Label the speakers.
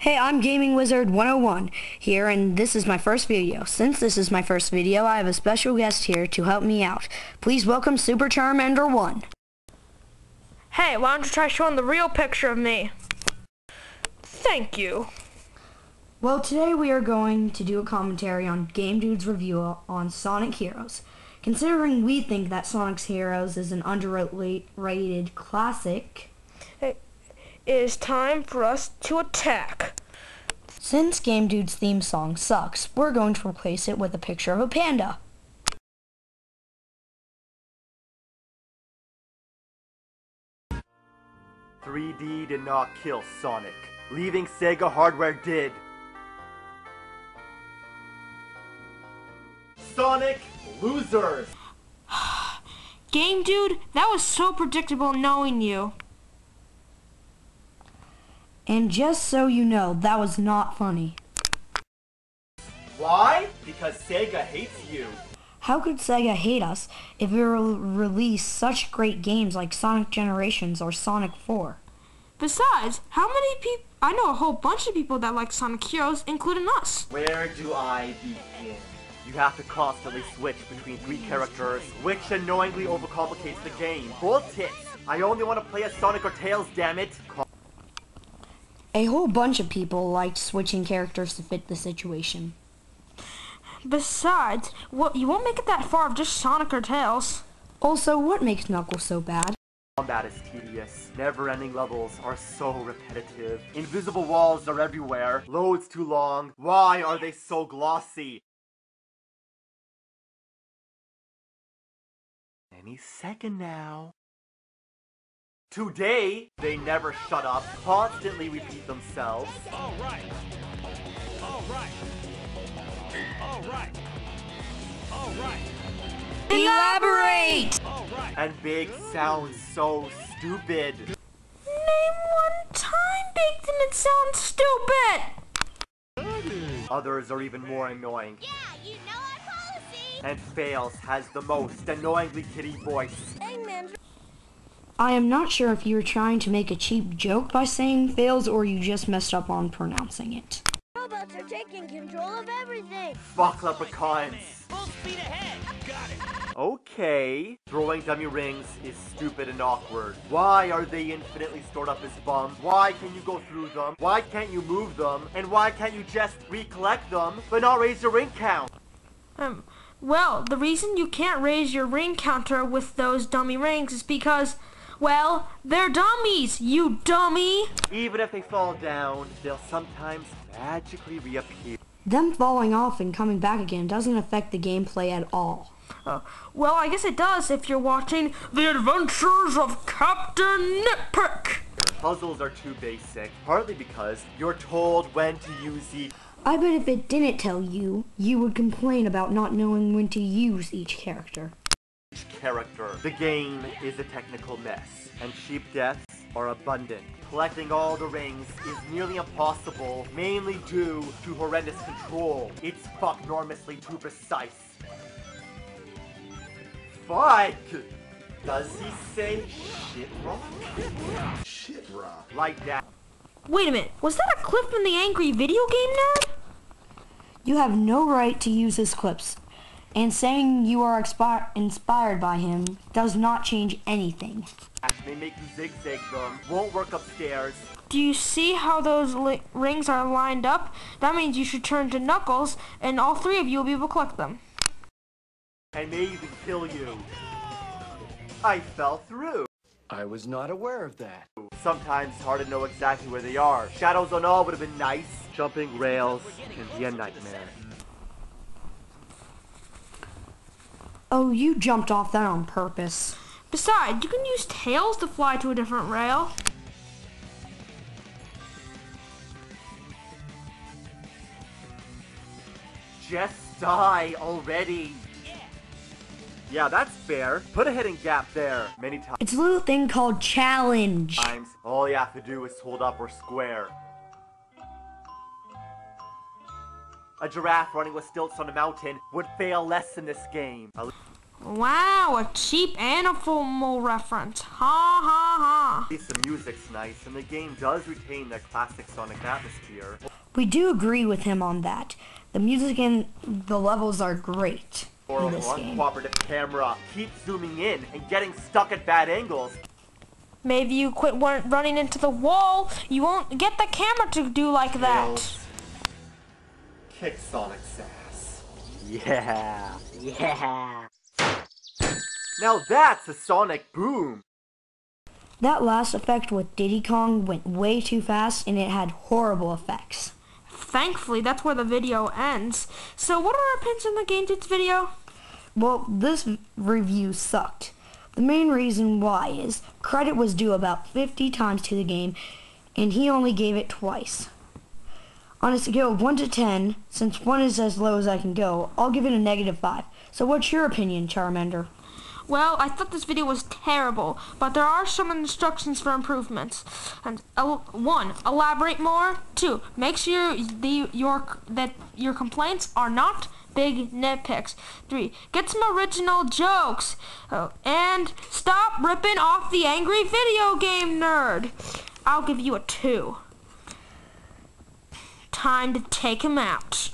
Speaker 1: Hey, I'm Gaming Wizard 101 here, and this is my first video. Since this is my first video, I have a special guest here to help me out. Please welcome supercharmander1.
Speaker 2: Hey, why don't you try showing the real picture of me? Thank you.
Speaker 1: Well, today we are going to do a commentary on Game Dude's review on Sonic Heroes. Considering we think that Sonic Heroes is an underrated classic,
Speaker 2: It is time for us to attack.
Speaker 1: Since Game Dude's theme song sucks, we're going to replace it with a picture of a panda.
Speaker 3: "3D did not kill Sonic. Leaving Sega hardware did. Sonic losers!"
Speaker 2: Game Dude, that was so predictable knowing you.
Speaker 1: And just so you know, that was not funny.
Speaker 3: Why? Because Sega hates you.
Speaker 1: How could Sega hate us if we release such great games like Sonic Generations or Sonic 4?
Speaker 2: Besides, how many people? I know a whole bunch of people that like Sonic Heroes, including us.
Speaker 3: Where do I begin? You have to constantly switch between 3 characters, which annoyingly overcomplicates the game. Full tits. I only want to play as Sonic or Tails, damn it.
Speaker 1: A whole bunch of people liked switching characters to fit the situation.
Speaker 2: Besides, you won't make it that far of just Sonic or Tails.
Speaker 1: Also, what makes Knuckles so bad?
Speaker 3: Combat is tedious. Never-ending levels are so repetitive. Invisible walls are everywhere. Loads too long. Why are they so glossy? Any second now. Today, they never shut up, constantly repeat themselves.
Speaker 4: Alright. Alright. Alright. Alright.
Speaker 1: Elaborate!
Speaker 4: Alright.
Speaker 3: And Big sounds so stupid.
Speaker 2: Name one time Big didn't sound stupid.
Speaker 3: Others are even more annoying.
Speaker 5: Yeah, you know our policy!
Speaker 3: And Fails has the most annoyingly kitty voice.
Speaker 5: Eggman's
Speaker 1: I am not sure if you were trying to make a cheap joke by saying fails or you just messed up on pronouncing it.
Speaker 5: robots are taking control of everything!
Speaker 3: Fuck leprechauns.
Speaker 4: Full speed ahead. Got it.
Speaker 3: Okay. Throwing dummy rings is stupid and awkward. Why are they infinitely stored up as bombs? Why can you go through them? Why can't you move them? And why can't you just recollect them, but not raise your ring count?
Speaker 2: Well, the reason you can't raise your ring counter with those dummy rings is because, well, they're dummies, you dummy!
Speaker 3: Even if they fall down, they'll sometimes magically reappear.
Speaker 1: Them falling off and coming back again doesn't affect the gameplay at all.
Speaker 2: Well, I guess it does if you're watching The Adventures of Captain Nitpick.
Speaker 3: Puzzles are too basic, partly because you're told when to use each
Speaker 1: I bet if it didn't tell you, you would complain about not knowing when to use each character.
Speaker 3: character. The game is a technical mess, and cheap deaths are abundant. Collecting all the rings is nearly impossible, mainly due to horrendous control. It's fuck-normously too precise. Fuck! Does he say shit rock? Shit rock. Like that.
Speaker 2: Wait a minute, was that a clip from the Angry Video Game Nerd?
Speaker 1: You have no right to use his clips, and saying you are inspired by him does not change anything.
Speaker 3: They make you zigzag them, won't work upstairs.
Speaker 2: Do you see how those rings are lined up? That means you should turn to Knuckles, and all 3 of you will be able to collect them.
Speaker 3: And may even kill you. I fell through.
Speaker 4: I was not aware of that.
Speaker 3: Sometimes it's hard to know exactly where they are. Shadows on all would have been nice. Jumping rails can be a nightmare.
Speaker 1: Oh, you jumped off that on purpose.
Speaker 2: Besides, you can use Tails to fly to a different rail.
Speaker 3: Just die already. Yeah, that's fair. Put a hidden gap there. Many
Speaker 1: It's a little thing called challenge.
Speaker 3: times, all you have to do is hold up or square. A giraffe running with stilts on a mountain would fail less in this game.
Speaker 2: Wow, a cheap animal reference. Ha ha ha. huh?
Speaker 3: The music's nice, and the game does retain that classic Sonic atmosphere.
Speaker 1: We do agree with him on that. The music and the levels are great in
Speaker 3: Or
Speaker 1: this game.
Speaker 3: uncooperative camera keeps zooming in and getting stuck at bad angles.
Speaker 2: Maybe you quit running into the wall. You won't get the camera to do like that.
Speaker 3: Tails. Kick Sonic's ass. Yeah.
Speaker 5: Yeah.
Speaker 3: Now that's a Sonic boom.
Speaker 1: That last effect with Diddy Kong went way too fast and it had horrible effects.
Speaker 2: Thankfully, that's where the video ends. So what are our opinions on the Game Dudes video?
Speaker 1: Well, this review sucked. The main reason why is credit was due about 50 times to the game and he only gave it twice. On a scale of 1 to 10, since 1 is as low as I can go, I'll give it a -5. So what's your opinion, Charmander?
Speaker 2: Well, I thought this video was terrible, but there are some instructions for improvements. And 1, elaborate more. 2, make sure that your complaints are not big nitpicks. 3, get some original jokes. And stop ripping off the angry video game nerd. I'll give you a 2. Time to take him out.